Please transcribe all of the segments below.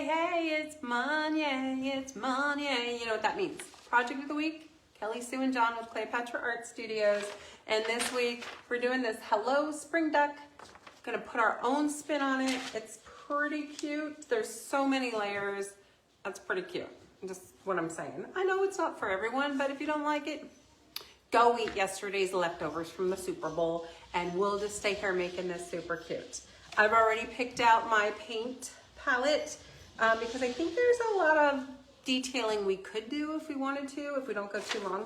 hey, it's Monye, it's Monye. You know what that means. Project of the week, Kelly, Sue, and John with Cleopatra Art Studios. And this week, we're doing this Hello Spring Duck. Gonna put our own spin on it. It's pretty cute. There's so many layers. That's pretty cute. Just what I'm saying. I know it's not for everyone, but if you don't like it, go eat yesterday's leftovers from the Super Bowl, and we'll just stay here making this super cute. I've already picked out my paint palette because I think there's a lot of detailing we could do if we wanted to, if we don't go too long.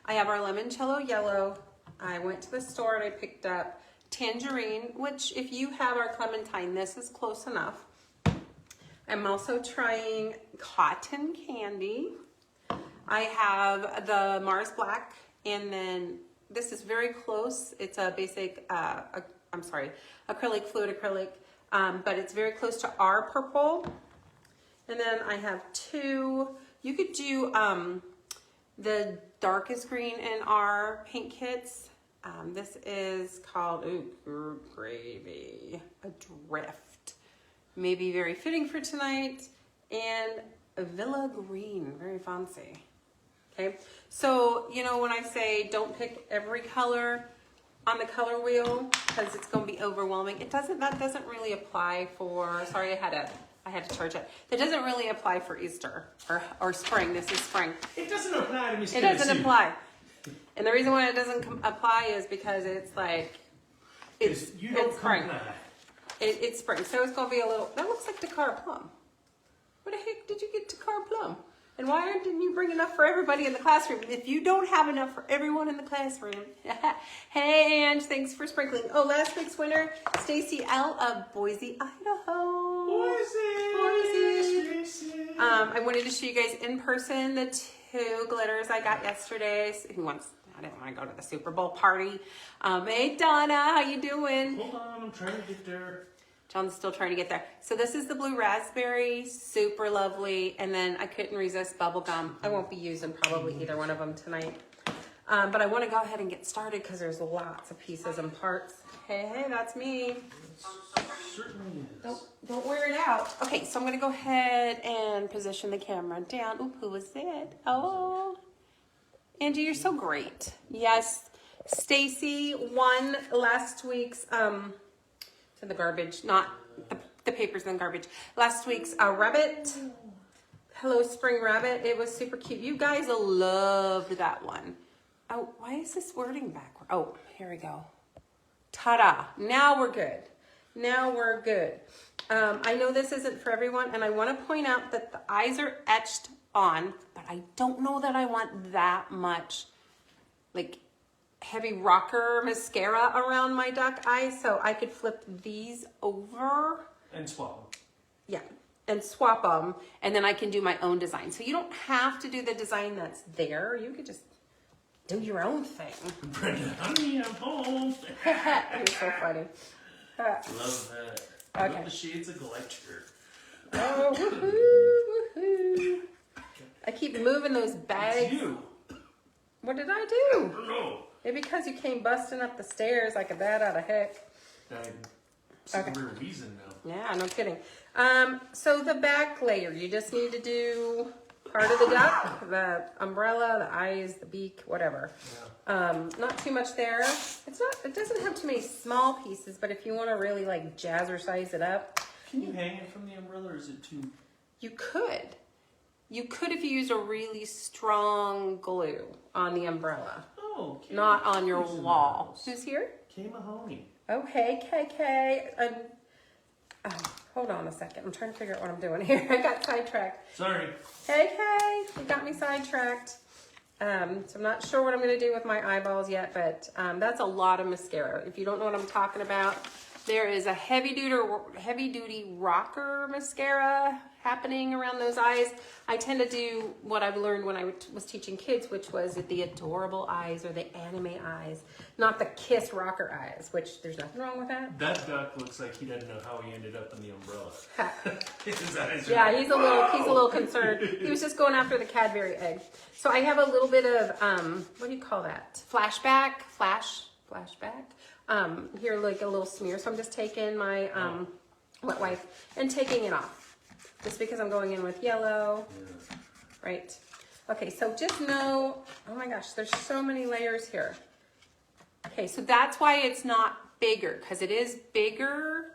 I have our Limoncello Yellow. I went to the store and I picked up Tangerine, which if you have our Clementine, this is close enough. I'm also trying Cotton Candy. I have the Mars Black, and then this is very close. It's a basic, acrylic, fluid acrylic, but it's very close to our purple. And then I have two. You could do the darkest green in our paint kits. This is called, ooh, gravy, Adrift. Maybe very fitting for tonight. And a Villa Green, very fancy. Okay, so, you know, when I say don't pick every color on the color wheel because it's going to be overwhelming, that doesn't really apply for, sorry, I had to charge it. That doesn't really apply for Easter or spring. This is spring. It doesn't apply to me. It doesn't apply. And the reason why it doesn't apply is because it's like, it's spring. It's spring. So it's going to be a little, that looks like Dakar Plum. Where the heck did you get Dakar Plum? And why didn't you bring enough for everybody in the classroom? If you don't have enough for everyone in the classroom. Hey, Ange, thanks for sprinkling. Oh, last week's winner, Stacy L. of Boise, Idaho. Boise. I wanted to show you guys in person the two glitters I got yesterday. I didn't want to go to the Super Bowl party. Hey, Donna, how you doing? Hold on, I'm trying to get there. John's still trying to get there. So this is the blue raspberry, super lovely. And then I couldn't resist bubblegum. I won't be using probably either one of them tonight. But I want to go ahead and get started because there's lots of pieces and parts. Hey, that's me. It certainly is. Don't wear it out. Okay, so I'm going to go ahead and position the camera down. Oop, who was that? Oh, Angie, you're so great. Yes, Stacy won last week's... to the garbage, not the papers in the garbage. Last week's rabbit, Hello Spring Rabbit. It was super cute. You guys loved that one. Oh, why is this wording backward? Oh, here we go. Ta-da. Now we're good. Now we're good. I know this isn't for everyone, and I want to point out that the eyes are etched on, but I don't know that I want that much, like, heavy rocker mascara around my duck eyes, so I could flip these over and swap them. Yeah, and swap them, and then I can do my own design. So you don't have to do the design that's there. You could just do your own thing. Brenda, honey, I'm home. You're so funny. Love that. Okay. Love the shades of glitter. Oh, woohoo, woohoo. I keep moving those bags. It's you. What did I do? I don't know. Maybe because you came busting up the stairs like a bat out of heck. I'm sick of her reason now. Yeah, no kidding. So the back layer, you just need to do part of the duck, the umbrella, the eyes, the beak, whatever. Yeah. Not too much there. It doesn't have too many small pieces, but if you want to really like jazzercise it up. Can you hang it from the umbrella, or is it too? You could. You could if you used a really strong glue on the umbrella. Oh, Kay. Not on your wall. Who's here? Kay Mahoney. Oh, hey, KK. Hold on a second. I'm trying to figure out what I'm doing here. I got sidetracked. Sorry. Hey, Kay. You got me sidetracked. So I'm not sure what I'm going to do with my eyeballs yet, but that's a lot of mascara. If you don't know what I'm talking about, there is a heavy-duty rocker mascara happening around those eyes. I tend to do what I've learned when I was teaching kids, which was the adorable eyes or the anime eyes, not the kiss rocker eyes, which there's nothing wrong with that. That duck looks like he doesn't know how he ended up in the umbrella. His eyes are Yeah, like, he's a little concerned. He was just going after the Cadbury egg. So I have a little bit of what do you call that? Flashback. Here, like a little smear. So I'm just taking my wet wipe and taking it off. just because I'm going in with yellow, Yeah. right? Okay, so just know, oh my gosh, there's so many layers here. Okay, so that's why it's not bigger, because it is bigger,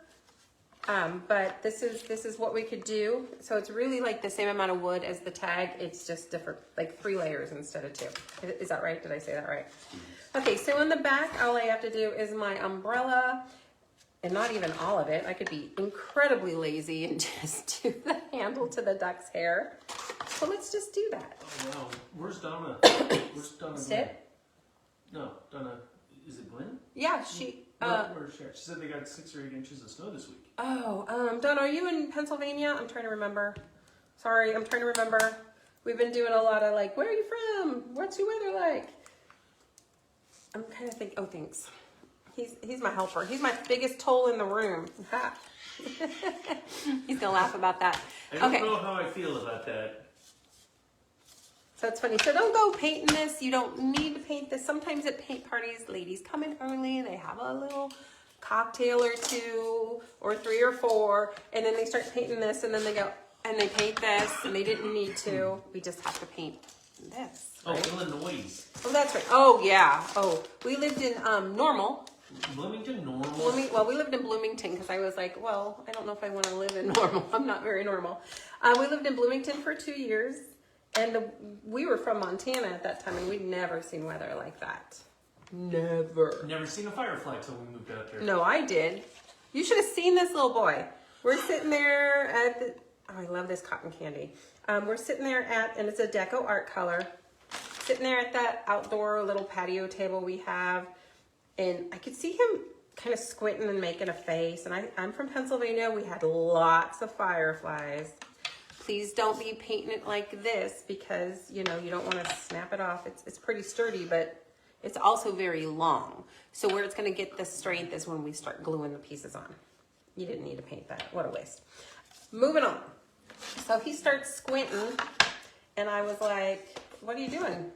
but this is what we could do. So it's really like the same amount of wood as the tag. It's just different, like 3 layers instead of 2. Is that right? Did I say that right? Okay, so in the back, all I have to do is my umbrella, and not even all of it. I could be incredibly lazy and just do the handle to the duck's hair. So let's just do that. Oh, wow. Where's Donna? Where's Donna? Sit. No, Donna. Is it Glenn? Yeah, she. Where's she? She said they got 6 or 8 inches of snow this week. Donna, are you in Pennsylvania? I'm trying to remember. Sorry, I'm trying to remember. We've been doing a lot of like, where are you from? What's your weather like? I'm kind of thinking, oh, thanks. He's my helper. He's my biggest toll in the room. Ha. He's gonna laugh about that. I don't Okay. know how I feel about that. So it's funny. So don't go painting this. You don't need to paint this. Sometimes at paint parties, ladies come in early. They have a little cocktail or 2 or 3 or 4, and then they start painting this, and then they go and they paint this, and they didn't need to. We just have to paint this. Right? Oh, Illinois. Oh, that's right. Oh, yeah. Oh, we lived in Normal. Bloomington, Normal. Well, we lived in Bloomington because I was like, well, I don't know if I want to live in Normal. I'm not very normal. We lived in Bloomington for 2 years, and we were from Montana at that time, and we'd never seen weather like that. Never. Never seen a firefly till we moved out there. No, I did. You should have seen this little boy. We're sitting there at the, oh, I love this cotton candy. We're sitting there at, and it's a Deco Art Color, sitting there at that outdoor little patio table we have, and I could see him kind of squinting and making a face, and I'm from Pennsylvania. We had lots of fireflies. Please don't be painting it like this because, you know, you don't want to snap it off. It's pretty sturdy, but it's also very long. So where it's going to get the strength is when we start gluing the pieces on. You didn't need to paint that. What a waste. Moving on. So he starts squinting, and I was like, what are you doing?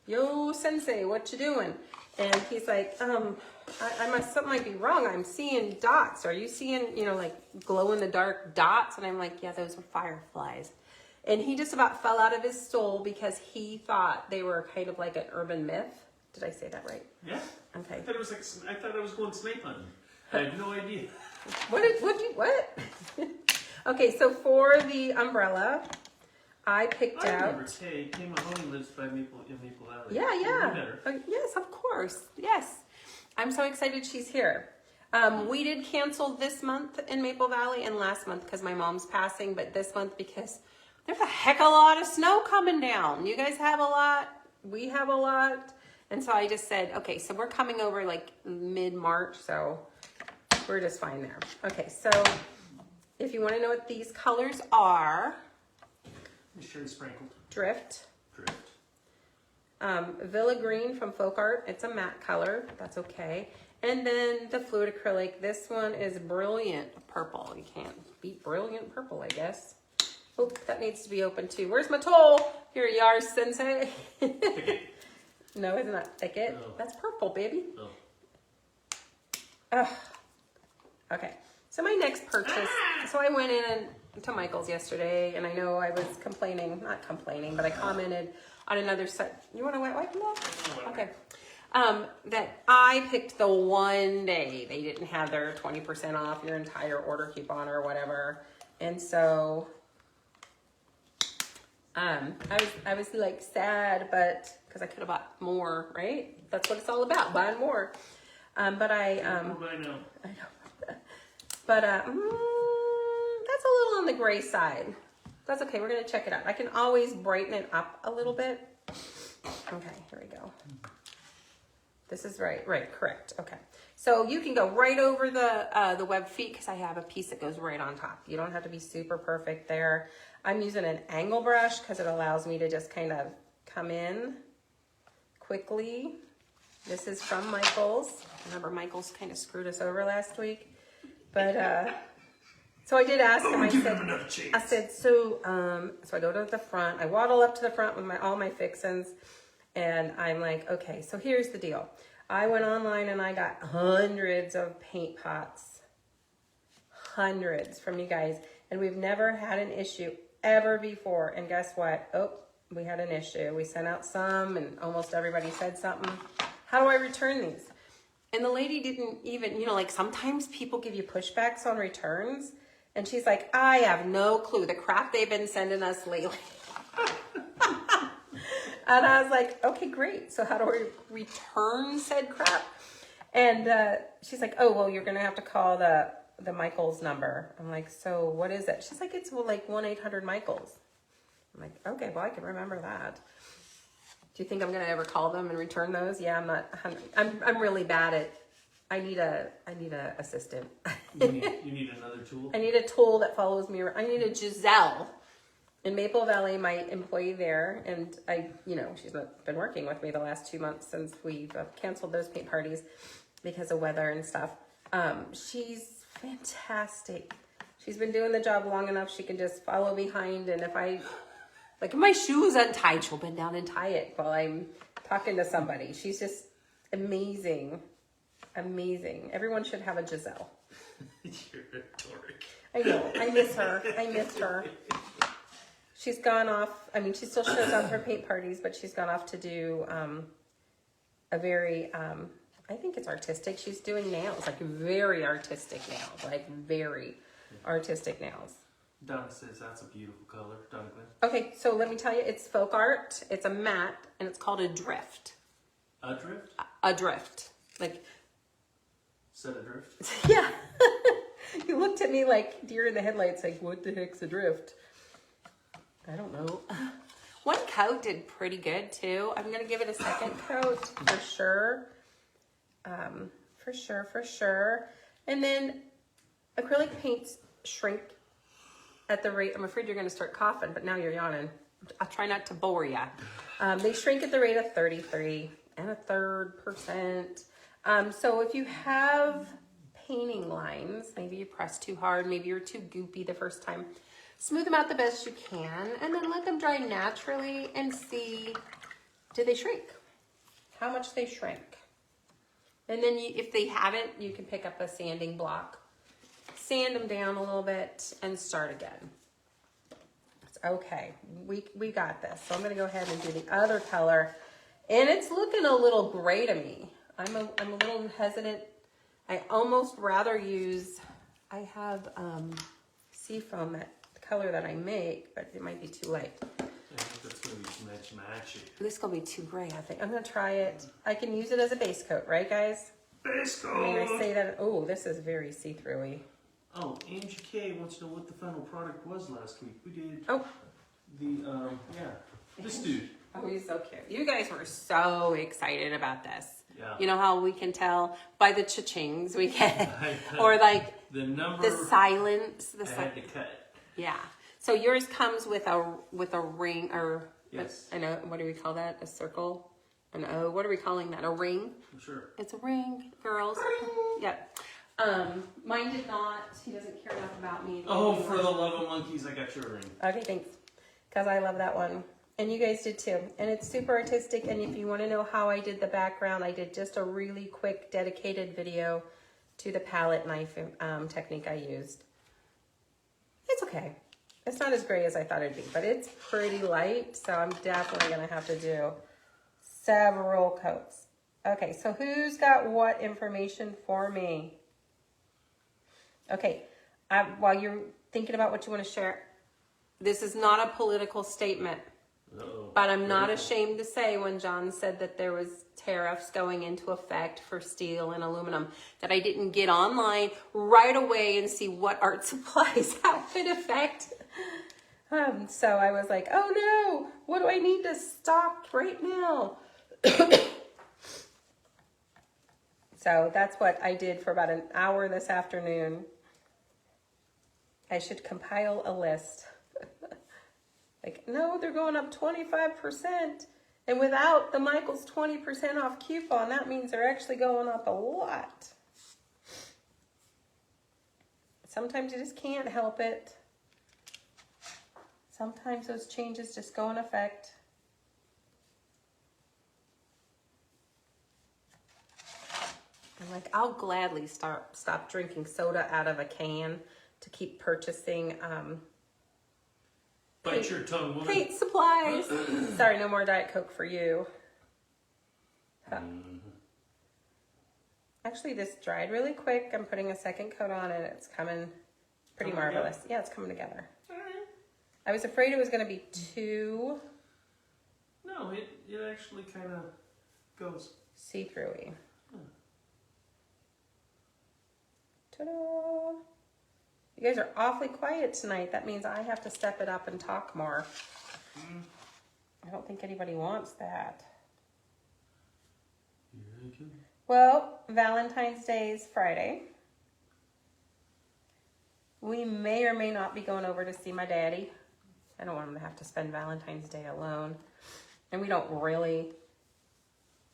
Yo, sensei, what you doing? And he's like, something might be wrong. I'm seeing dots. Are you seeing, you know, like glow in the dark dots? And I'm like, yeah, those are fireflies. And he just about fell out of his stool because he thought they were kind of like an urban myth. Did I say that right? Yeah. Okay. I thought I was going snake hunting. I had no idea. What? Okay, so for the umbrella, I picked I out. remember Tay Mahoney lives by in Maple Valley. Yeah. You met her. Yes, of course. Yes. I'm so excited she's here. We did cancel this month in Maple Valley and last month because my mom's passing, but this month because there's a heck of a lot of snow coming down. You guys have a lot. We have a lot. And so I just said, okay, so we're coming over like mid-March, so we're just fine there. Okay, so if you want to know what these colors are, Sherry sprinkled. Drift. Drift. Villa Green from Folk Art. It's a matte color. That's okay. And then the fluid acrylic. This one is Brilliant Purple. You can't beat Brilliant Purple, I guess. Oh, that needs to be open too. Where's my tool? Here you are, Sensei. No, it's not Thicket. No. That's purple, baby. Oh. Ugh. Okay. So my next purchase. So I went in to Michael's yesterday, and I know I was not complaining, but I commented on another set. You want to wipe them off? Okay. That I picked the one day they didn't have their 20% off your entire order coupon or whatever, and so I was like sad, but because I could have bought more, right? That's what it's all about, buying more. But I know. But that's a little on the gray side. That's okay. We're gonna check it out. I can always brighten it up a little bit. Okay, here we go. This is right, correct. Okay. So you can go right over the web feet because I have a piece that goes right on top. You don't have to be super perfect there. I'm using an angle brush because it allows me to just kind of come in quickly. This is from Michael's. Remember, Michael's kind of screwed us over last week. But, so I did ask him, I said, so I go to the front, I waddle up to the front with all my fixins, and I'm like, okay, so here's the deal. I went online and I got hundreds of paint pots, hundreds from you guys. And we've never had an issue ever before. And guess what? Oh, we had an issue. We sent out some and almost everybody said something. How do I return these? And the lady didn't even, like sometimes people give you pushbacks on returns. And she's like, I have no clue the crap they've been sending us lately. And I was like, okay, great. So how do I return said crap? And she's like, oh, well, you're going to have to call the Michaels number. I'm like, so what is it? She's like, it's like 1-800-Michaels. I'm like, okay, well, I can remember that. Do you think I'm going to ever call them and return those? Yeah, I'm not. I'm really bad at. I need a assistant. You need another tool. I need a tool that follows me around. I need a Giselle in Maple Valley, my employee there, and she's not been working with me the last 2 months since we've canceled those paint parties because of weather and stuff. She's fantastic. She's been doing the job long enough. She can just follow behind, and if my shoe's untied, she'll bend down and tie it while I'm talking to somebody. She's just amazing. Amazing. Everyone should have a Giselle. You're rhetoric. I know. I miss her. I missed her. She's gone off. I mean, she still shows up for paint parties, but she's gone off to do a very, I think it's artistic. She's doing nails, like very artistic nails, like very artistic nails. Donna says that's a beautiful color. Donna Glenn. Okay, so let me tell you, it's folk art. It's a matte, and it's called a drift. A drift? A drift. Like, Set adrift? yeah. You looked at me like deer in the headlights, like, what the heck's a drift? I don't know. One coat did pretty good too. I'm gonna give it a second coat for sure. For sure. And then acrylic paints shrink at the rate. I'm afraid you're gonna start coughing, but now you're yawning. I'll try not to bore you. They shrink at the rate of 33 1/3%. So if you have painting lines, maybe you press too hard, maybe you're too goopy the first time, smooth them out the best you can, and then let them dry naturally and see, do they shrink? How much they shrink. And then if they haven't, you can pick up a sanding block, sand them down a little bit, and start again. It's okay. We got this. So I'm going to go ahead and do the other color. And it's looking a little gray to me. I'm a little hesitant. I almost rather use, I have seafoam, that color that I make, but it might be too light. I think that's going to be too matchy. This is going to be too gray, I think. I'm going to try it. I can use it as a base coat, right, guys? Base coat! I mean, I say that, oh, this is very see-through-y. Oh, Angie K wants to know what the final product was last week. We did this dude. Oh, he's so cute. You guys were so excited about this. Yeah. You know how we can tell by the cha-chings we get, or like the number, the silence. I had to cut it. Yeah. So yours comes with a ring, or yes. I know, what do we call that? A circle, an O. What are we calling that? A ring? I'm sure. It's a ring, girls. Yep. Mine did not. He doesn't care enough about me. Oh, for the love of monkeys, I got your ring. Okay, thanks. Because I love that one. And you guys did too. And it's super artistic. And if you want to know how I did the background, I did just a really quick dedicated video to the palette knife technique I used. It's okay. It's not as gray as I thought it'd be, but it's pretty light. So I'm definitely going to have to do several coats. Okay, so who's got what information for me? Okay, while you're thinking about what you want to share, this is not a political statement. Uh-oh. But I'm not ashamed to say when John said that there was tariffs going into effect for steel and aluminum, that I didn't get online right away and see what art supplies how it affect. So I was like, oh no, what do I need to stock right now? So that's what I did for about an hour this afternoon. I should compile a list. Like, no, they're going up 25%. And without the Michaels 20% off coupon, that means they're actually going up a lot. Sometimes you just can't help it. Sometimes those changes just go in effect. I'm like, I'll gladly stop drinking soda out of a can to keep purchasing Bite your tongue, woman. paint supplies. Sorry, no more Diet Coke for you. Huh. Actually, this dried really quick. I'm putting a second coat on and it's coming pretty Coming marvelous. Yeah, it's coming together. Alright. I was afraid it was going to be too No, it actually kind of goes. see-through-y. Ta-da! You guys are awfully quiet tonight. That means I have to step it up and talk more. I don't think anybody wants that. Well, Valentine's Day is Friday. We may or may not be going over to see my daddy. I don't want him to have to spend Valentine's Day alone. And we don't really...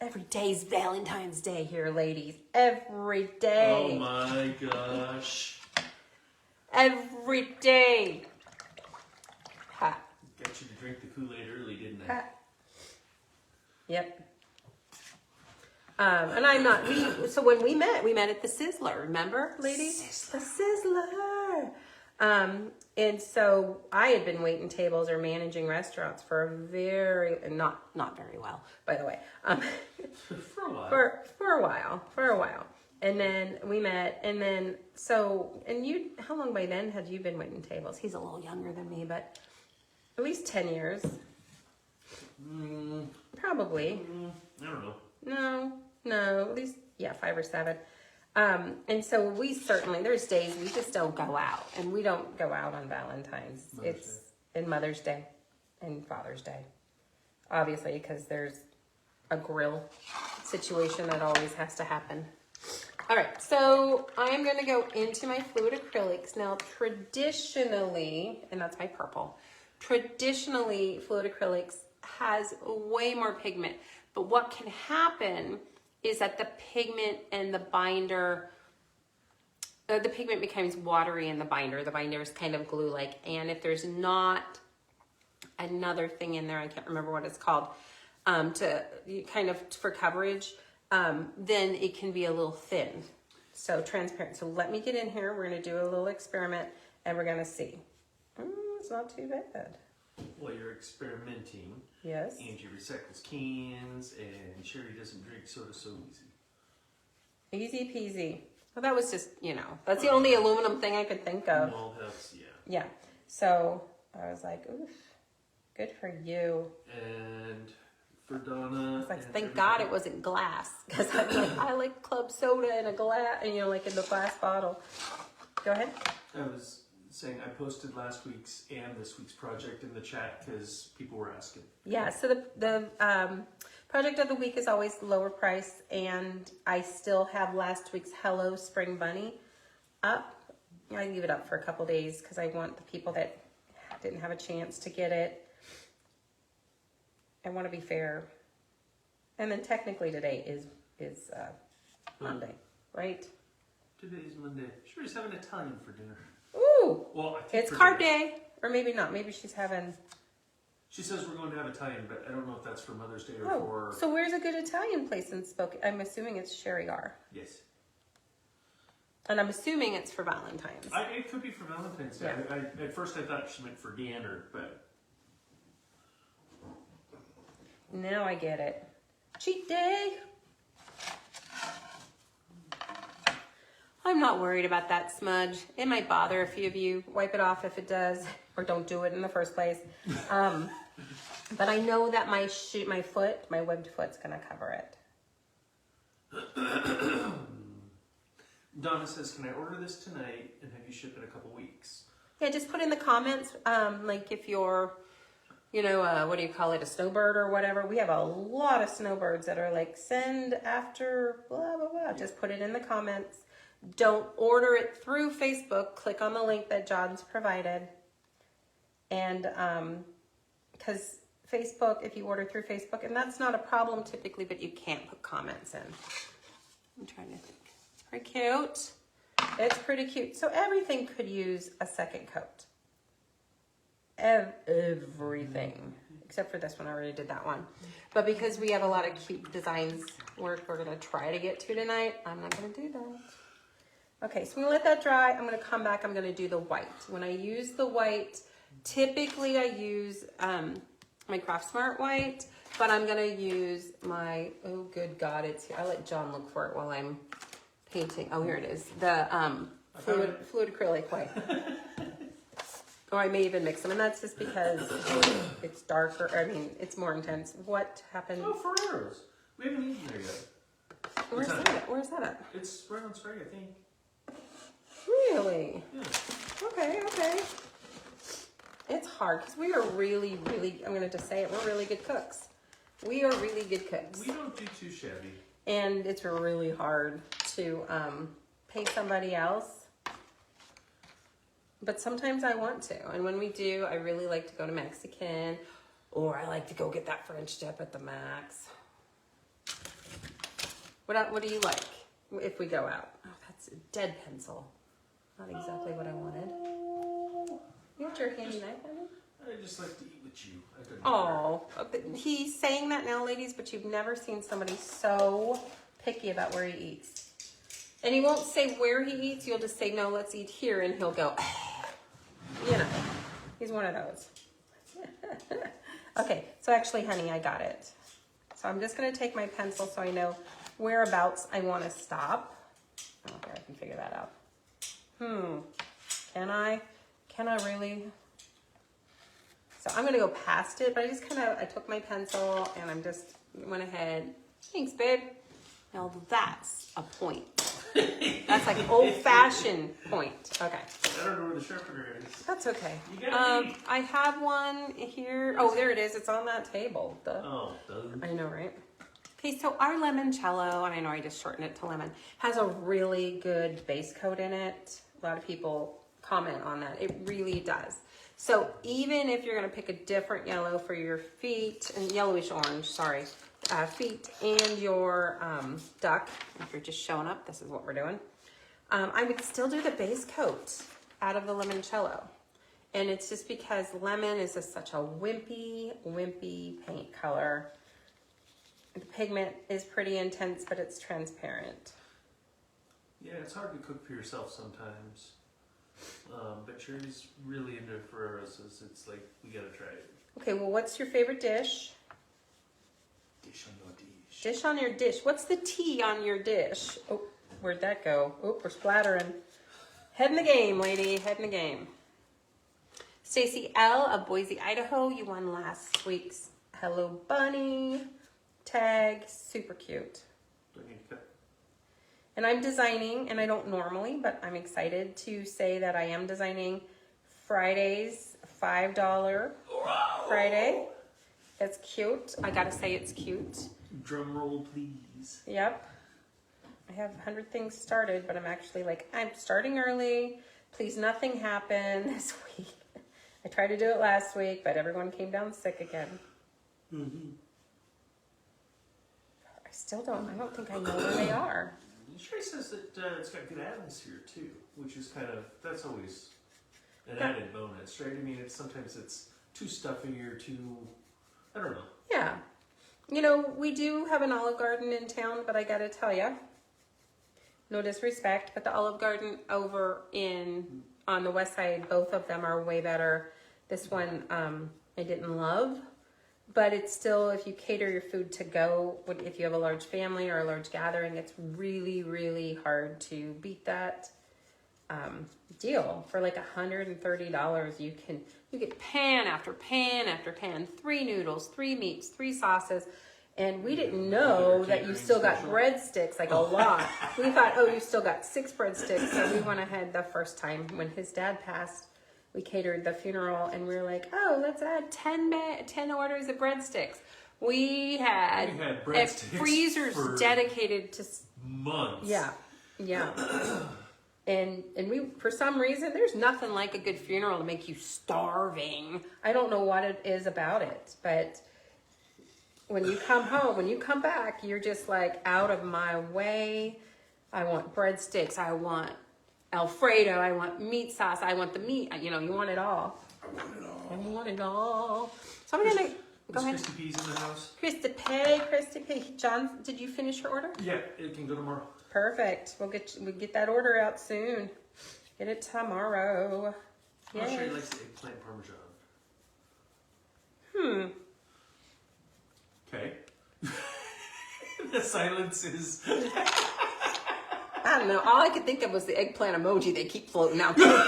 Every day's Valentine's Day here, ladies. Every day. Oh my gosh. Every day. Ha. Got you to drink the Kool-Aid early, didn't I? Ha. Yep. And I'm not, so when we met at the Sizzler, remember, ladies? Sizzler. The Sizzler. And so I had been waiting tables or managing restaurants for not very well, by the way. For a while. For a while. And then we met, and then, and you, how long by then had you been waiting tables? He's a little younger than me, but at least 10 years. Probably. I don't know. No, at least, 5 or 7. And so we certainly, there's days we just don't go out, and we don't go out on Valentine's. And Mother's Day and Father's Day, obviously, because there's a grill situation that always has to happen. All right, so I'm going to go into my fluid acrylics. Now, traditionally, and that's my purple, traditionally, fluid acrylics has way more pigment. But what can happen is that the pigment and the binder, the pigment becomes watery in the binder. The binder is kind of glue-like. And if there's not another thing in there, I can't remember what it's called, for coverage, then it can be a little thin. So transparent. So let me get in here. We're going to do a little experiment and we're going to see. It's not too bad. Well, you're experimenting. Yes. Angie recycles cans, and Sherry doesn't drink soda so easy. Easy peasy. Well, that was just, that's the only aluminum thing I could think of. Well, that's, Yeah. So I was like, oof, good for you. And for Donna. It's like, thank God it wasn't glass. Because I'm like, I like club soda in a glass, and like in the glass bottle. Go ahead. I was saying I posted last week's and this week's project in the chat because people were asking. Yeah, so the project of the week is always lower price, and I still have last week's Hello Spring Bunny up. I leave it up for a couple days because I want the people that didn't have a chance to get it. I want to be fair. And then technically today is Monday, right? Today's Monday. Sherry's having Italian for dinner. Ooh! Well, I think It's carb day. Or maybe not. Maybe she's having... She says we're going to have Italian, but I don't know if that's for Mother's Day or for... So where's a good Italian place in Spokane? I'm assuming it's Sherry Gar. Yes. And I'm assuming it's for Valentine's. It could be for Valentine's Day. Yeah. At first I thought she meant for Gander, but... Now I get it. Cheat day! I'm not worried about that smudge. It might bother a few of you. Wipe it off if it does, or don't do it in the first place. But I know that my webbed foot's gonna cover it. Donna says, can I order this tonight and have you ship in a couple weeks? Yeah, just put in the comments, like if you're, what do you call it, a snowbird or whatever. We have a lot of snowbirds that are like, send after blah, blah, blah. Just put it in the comments. Don't order it through Facebook. Click on the link that John's provided. And because Facebook, if you order through Facebook, and that's not a problem typically, but you can't put comments in. I'm trying to think. It's pretty cute. It's pretty cute. So everything could use a second coat. Everything. Except for this one. I already did that one. But because we have a lot of cute designs we're going to try to get to tonight, I'm not going to do that. Okay, so I'm gonna let that dry. I'm gonna come back, I'm gonna do the white. When I use the white, typically I use my Craft Smart white, but I'm gonna use my, oh good God, it's here. I'll let John look for it while I'm painting. Oh, here it is. The fluid acrylic white. Or I may even mix them, and that's just because it's darker, I mean, it's more intense. What happened? Oh, Ferrero's. We haven't eaten there yet. Where's that at? Where's that at? It's right on Sprague, I think. Really? Yeah. Okay. It's hard because we are really, I'm going to just say it, we're really good cooks. We are really good cooks. We don't do too shabby. And it's really hard to pay somebody else. But sometimes I want to. And when we do, I really like to go to Mexican, or I like to go get that French dip at the Max. What do you like if we go out? Oh, that's a dead pencil. Not exactly what I wanted. You got your handy knife, honey? I just like to eat with you. Oh, he's saying that now, ladies, but you've never seen somebody so picky about where he eats. And he won't say where he eats. You'll just say, no, let's eat here. And he'll go, you know, he's one of those. Okay, so actually, honey, I got it. So I'm just going to take my pencil so I know whereabouts I want to stop. Oh, here, I can figure that out. Can I really? So I'm going to go past it, but I took my pencil and I'm just went ahead. Thanks, babe. Now that's a point. That's like old-fashioned point. Okay. I don't know where the sharpener is. That's okay. You gotta eat. I have one here. Oh, there it is. It's on that table. Oh, duh. I know, right? Okay, so our limoncello, and I know I just shortened it to lemon, has a really good base coat in it. A lot of people comment on that. It really does. So even if you're going to pick a different yellow for your feet, and yellowish orange, sorry, feet and your duck, if you're just showing up, this is what we're doing. I would still do the base coat out of the limoncello. And it's just because lemon is just such a wimpy paint color. The pigment is pretty intense, but it's transparent. Yeah, it's hard to cook for yourself sometimes. But Sherry's really into Ferrero's. It's like, we gotta try it. Okay, well, what's your favorite dish? Dish on your dish. Dish on your dish. What's the tea on your dish? Oh, where'd that go? Oh, we're splattering. Head in the game, lady. Head in the game. Stacy L. of Boise, Idaho. You won last week's Hello Bunny tag. Super cute. Do I need to cut? And I'm designing, and I don't normally, but I'm excited to say that I am designing Friday's $5 Friday. It's cute. I gotta say it's cute. Drum roll, please. Yep. I have 100 things started, but I'm starting early. Please nothing happen this week. I tried to do it last week, but everyone came down sick again. Mm-hmm. I don't think I know where they are. Sherry says that it's got good atmosphere too, which is that's always an added bonus, right? I mean, sometimes it's too stuffy or too, I don't know. Yeah. You know, we do have an Olive Garden in town, but I gotta tell you, no disrespect, but the Olive Garden over on the west side, both of them are way better. This one I didn't love, but it's still, if you cater your food to go, if you have a large family or a large gathering, it's really, really hard to beat that deal. For like $130, you get pan after pan after pan, 3 noodles, 3 meats, 3 sauces. And we didn't know that you still got breadsticks, like a lot. We thought, oh, you still got 6 breadsticks. So we went ahead the first time when his dad passed, we catered the funeral, and we were like, oh, let's add 10 orders of breadsticks. We had breadsticks freezers for dedicated to months. Yeah. And we, for some reason, there's nothing like a good funeral to make you starving. I don't know what it is about it, but when you come home, when you come back, you're just like, out of my way. I want breadsticks. I want Alfredo. I want meat sauce. I want the meat. You know, you want it all. I want it all. I want it all. So I'm gonna. Go Is ahead. Christy P's in the house? Christy P. John, did you finish your order? Yeah, it can go tomorrow. Perfect. We'll get that order out soon. Get it tomorrow. I'm not sure he Yay. likes the eggplant parmesan. Okay. The silence is. I don't know. All I could think of was the eggplant emoji they keep floating out there.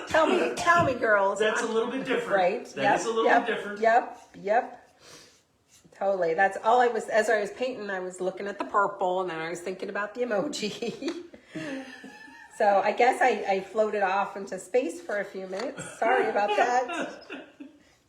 Tell me, girls. That's a little bit different. Right. That is a little bit different. Yep. Totally. That's all I was, as I was painting, I was looking at the purple and then I was thinking about the emoji. So I guess I floated off into space for a few minutes. Sorry about that.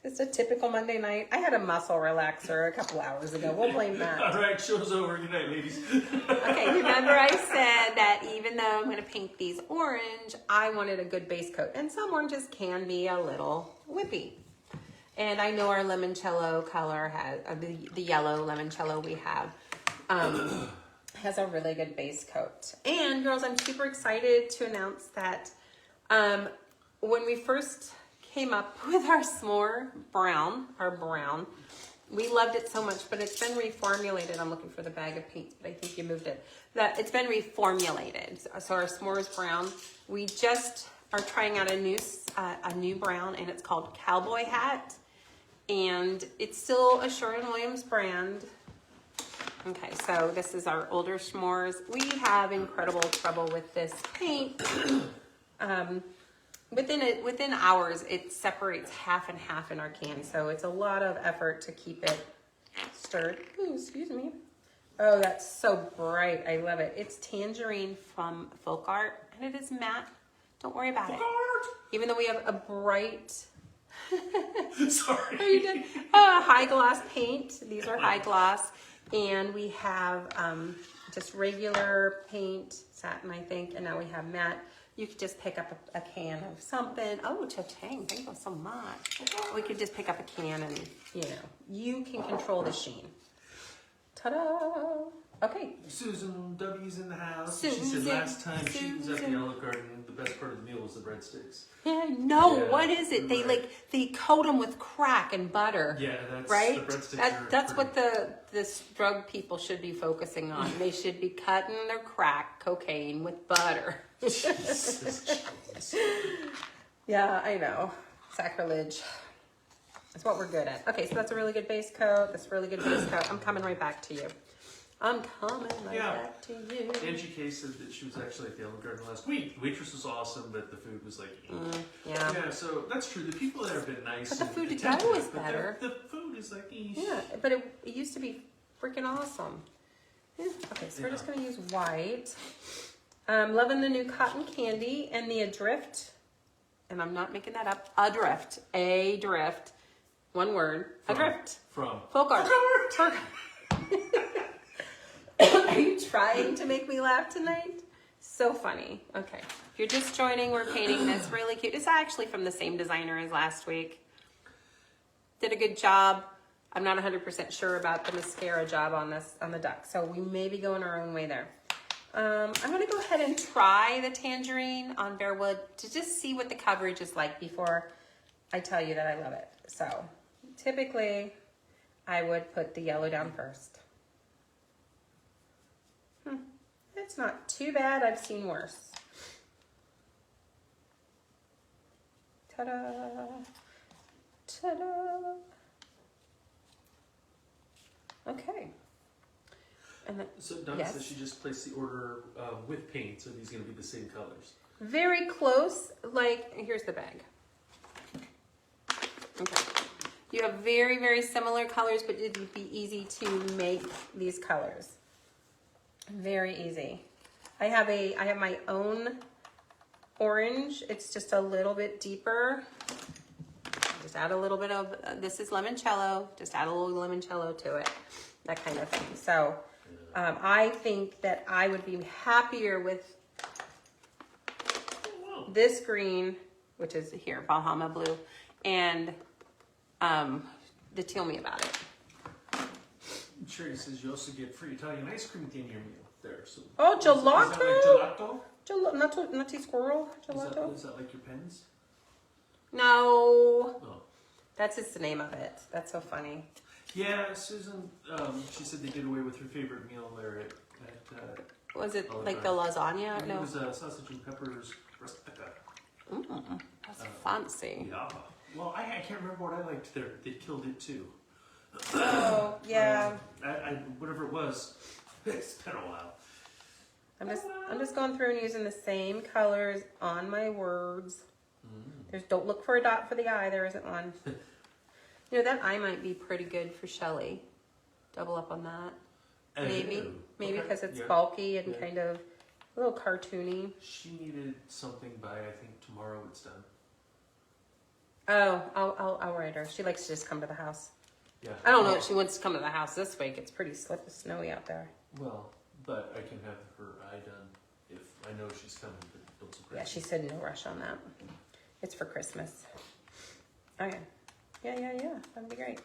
Just a typical Monday night. I had a muscle relaxer a couple hours ago. We'll blame that. All right, show's over. Good night, ladies. Okay, remember I said that even though I'm going to paint these orange, I wanted a good base coat. And some oranges can be a little whippy. And I know our limoncello color has, the yellow limoncello we have, has a really good base coat. And girls, I'm super excited to announce that when we first came up with our s'more brown, we loved it so much, but it's been reformulated. I'm looking for the bag of paint, but I think you moved it. That it's been reformulated. So our s'mores brown, we just are trying out a new brown, and it's called Cowboy Hat, and it's still a Sherwin-Williams brand. Okay, so this is our older s'mores. We have incredible trouble with this paint. Within hours, it separates half and half in our can, so it's a lot of effort to keep it stirred. Ooh, excuse me. Oh, that's so bright. I love it. It's Tangerine from Folk Art, and it is matte. Don't worry about it. Even though we have a bright... Sorry. Oh, you did? High gloss paint. These are high gloss. And we have just regular paint, satin, I think, and now we have matte. You could just pick up a can of something. Oh, cha-ching, thank you so much. We could just pick up a can and, you can control the sheen. Ta-da! Okay. Susan W's in the house. Susan, she said last time she was at the Susan. Olive Garden, the best part of the meal was the breadsticks. Yeah, no, Yeah, what is it? They right. they coat them with crack and butter. Yeah, that's right? the breadsticks. That's what this drug people should be focusing on. They should be cutting their crack cocaine with butter. Jesus. Yeah, I know. Sacrilege. That's what we're good at. Okay, so that's a really good base coat. That's a really good base coat. I'm coming right back to you. I'm coming right back to you. Angie K said that she was actually at the Olive Garden last week. The waitress was awesome, but the food was like... Yeah. Yeah, so that's true. The people there have been nice. But the and food to attentive, go is but better. The food is like... Yeah, but it used to be freaking awesome. Yeah. Okay, so we're just going to use white. Loving the new cotton candy and the Adrift. And I'm not making that up. Adrift. A-drift. One word. Adrift. From? Folk art. Are you trying to make me laugh tonight? So funny. Okay. If you're just joining, we're painting this really cute. It's actually from the same designer as last week. Did a good job. I'm not 100% sure about the mascara job on the duck. So we may be going our own way there. I'm going to go ahead and try the tangerine on bare wood to just see what the coverage is like before I tell you that I love it. So typically I would put the yellow down first. It's not too bad. I've seen worse. Ta-da! Ta-da! Okay. And then, So Donna yes. says she just placed the order with paint, so these are going to be the same colors. Very close. Like, here's the bag. Okay. You have very, very similar colors, but it would be easy to make these colors. Very easy. I have my own orange. It's just a little bit deeper. Just add a little bit of, this is limoncello. Just add a little limoncello to it. That kind of thing. So I think that I would be happier with this green, which is here, Bahama blue, and the Tell Me About It. Cherry says you also get free Italian ice cream at the end of your meal there. So Oh, Is that gelato? like gelato? Nutty squirrel gelato? Is that like your pens? No. Oh. That's just the name of it. That's so funny. Yeah, Susan, she said they did away with her favorite meal there at Was it Olive like the Garden. lasagna? It No. was sausage and peppers rustica. That's fancy. Yeah. Well, I can't remember what I liked there. They killed it too. Oh, yeah. I whatever it was, it's been a while. I'm just going through and using the same colors on my words. There's don't look for a dot for the eye. There isn't one. You know, that eye might be pretty good for Shelly. Double up on that. Maybe Okay, because it's yeah. bulky and Yeah. kind of a little cartoony. She needed something by I think tomorrow it's done. Oh, I'll write her. She likes to just come to the house. Yeah. I don't know if she wants to come to the house this week. It's pretty snowy out there. Well, but I can have her eye done if I know she's coming to build some Yeah, she said no rush on that. It's for Christmas. Okay. Yeah. That'd be great.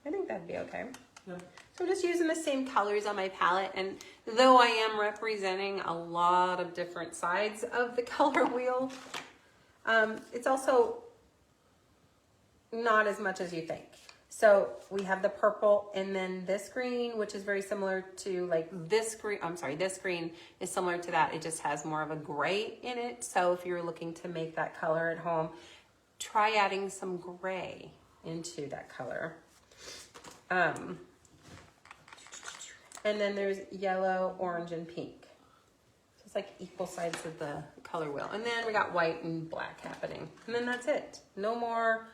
I think that'd be okay. Yeah. So I'm just using the same colors on my palette, and though I am representing a lot of different sides of the color wheel, it's also not as much as you think. So we have the purple and then this green, which is very similar to like this green. I'm sorry, this green is similar to that. It just has more of a gray in it. So if you're looking to make that color at home, try adding some gray into that color. And then there's yellow, orange, and pink. So it's like equal sides of the color wheel. And then we got white and black happening. And then that's it. No more.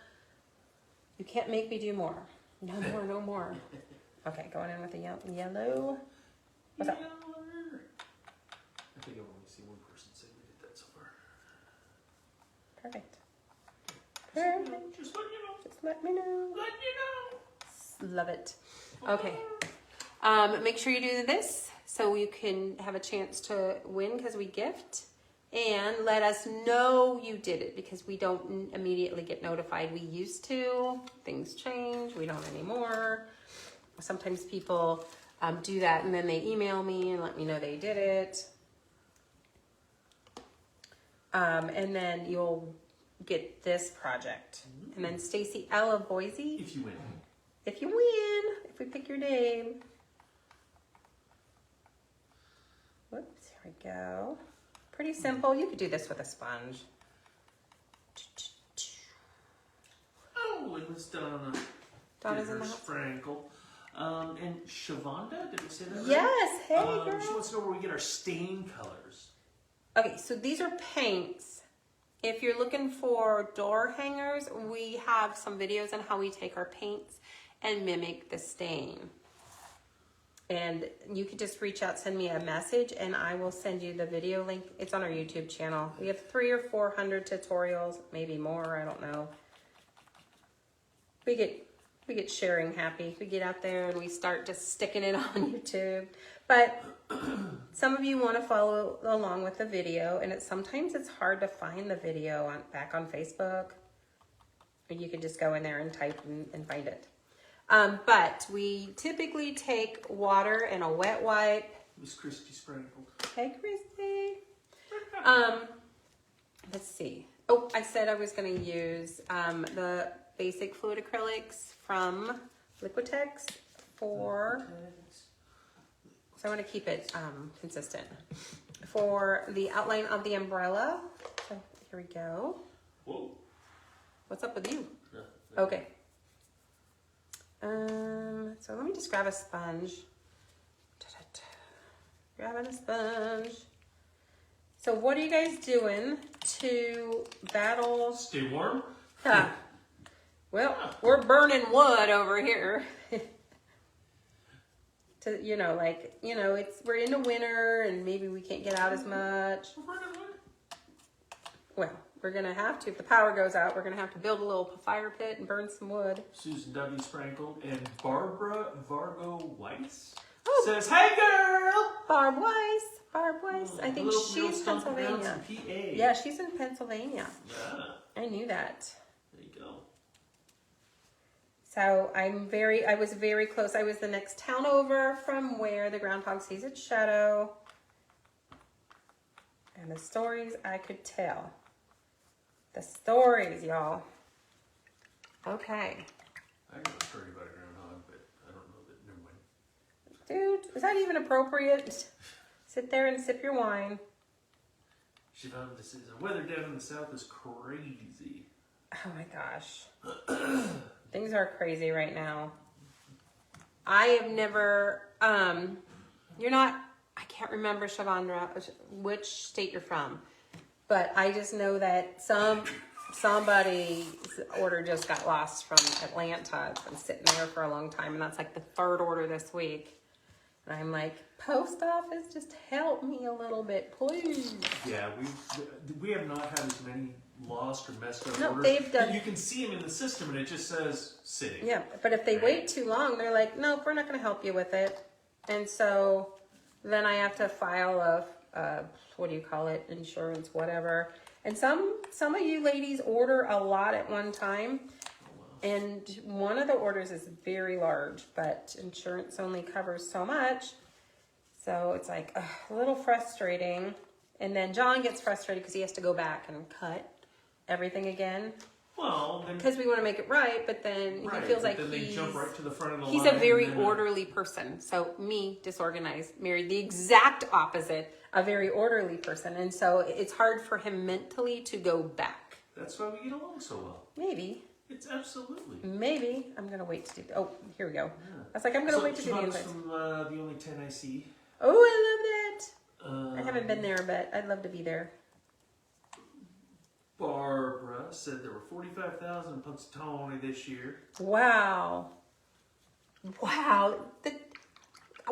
You can't make me do more. No more. Okay, going in with the yellow. What's up? I think I've only seen one person say we did that so far. Perfect. Just let you know. Just let me know. Let you know. Love it. Okay. Make sure you do this so you can have a chance to win because we gift. And let us know you did it because we don't immediately get notified. We used to. Things change. We don't anymore. Sometimes people do that and then they email me and let me know they did it. And then you'll get this project. And then Stacy L of Boise. If you win. If you win, if we pick your name. Whoops, here we go. Pretty simple. You could do this with a sponge. Oh, and Miss Donna. Donna's did in her the house. Sprankle. And Shavonda, did we say that right? Yes, hey girl. She wants to know where we get our stain colors. Okay, so these are paints. If you're looking for door hangers, we have some videos on how we take our paints and mimic the stain. And you could just reach out, send me a message, and I will send you the video link. It's on our YouTube channel. We have 300 or 400 tutorials, maybe more, I don't know. We get sharing happy. We get out there and we start just sticking it on YouTube. But some of you want to follow along with the video, and sometimes it's hard to find the video back on Facebook. Or you can just go in there and type and find it. But we typically take water and a wet wipe. Miss Christy Sprankle. Hey, Christy. Let's see. Oh, I said I was going to use the basic fluid acrylics from Liquitex for. So I want to keep it consistent for the outline of the umbrella. So here we go. Whoa. What's up with you? No. Okay. So let me just grab a sponge. Grabbing a sponge. So what are you guys doing to battle? Stay warm. Well, we're burning wood over here. We're in the winter and maybe we can't get out as much. Well, we're gonna have to. If the power goes out, we're gonna have to build a little fire pit and burn some wood. Susan W. Sprankle and Barbara Vargo Weiss Oh. says, "Hey girl." Barb Weiss. I think Little she's Stomping Grounds Pennsylvania. in PA. Yeah, she's in Pennsylvania. Yeah. I knew that. There you go. So I was very close. I was the next town over from where the groundhog sees its shadow. And the stories I could tell. The stories, y'all. Okay. I got a story about a groundhog, but I don't know that. Never mind. Dude, is that even appropriate? Sit there and sip your wine. Siobhan, this is the weather down in the south is crazy. Oh my gosh. Things are crazy right now. I have never, you're not, I can't remember, Shavandra, which state you're from, but I just know that somebody's order just got lost from Atlanta. It's been sitting there for a long time, and that's like the third order this week. And I'm like, post office, just help me a little bit, please. Yeah, we have not had as many lost or messed up No, orders. they've done. But you can see them in the system, and it just says sitting. Yeah, but if they wait too long, they're like, nope, we're not going to help you with it. And so then I have to file a what do you call it, insurance, whatever. And some of you ladies order a lot at one time. And one of the orders is very large, but insurance only covers so much. So it's like a little frustrating. And then John gets frustrated because he has to go back and cut everything again. Well, then, because we want to make it right, but then right, he feels like then they jump right to the front of the he's line. a very and then, orderly person. So me, disorganized, married the exact opposite, a very orderly person. And so it's hard for him mentally to go back. That's why we get along so well. Maybe. It's absolutely. Maybe. I'm going to wait to do, oh, here we go. Yeah. I was like, I'm going to wait to do the Siobhan insights. from The Only 10 I See. Oh, I love that. I haven't been there, but I'd love to be there. Barbara said there were 45,000 in Punxsutawney this year. Wow. Wow.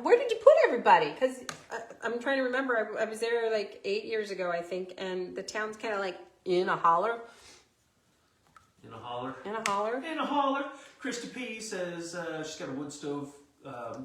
Where did you put everybody? Because I'm trying to remember. I was there like 8 years ago, I think, and the town's kind of like in a holler. In a holler. In a holler. In a holler. Christy P says she's got a wood stove,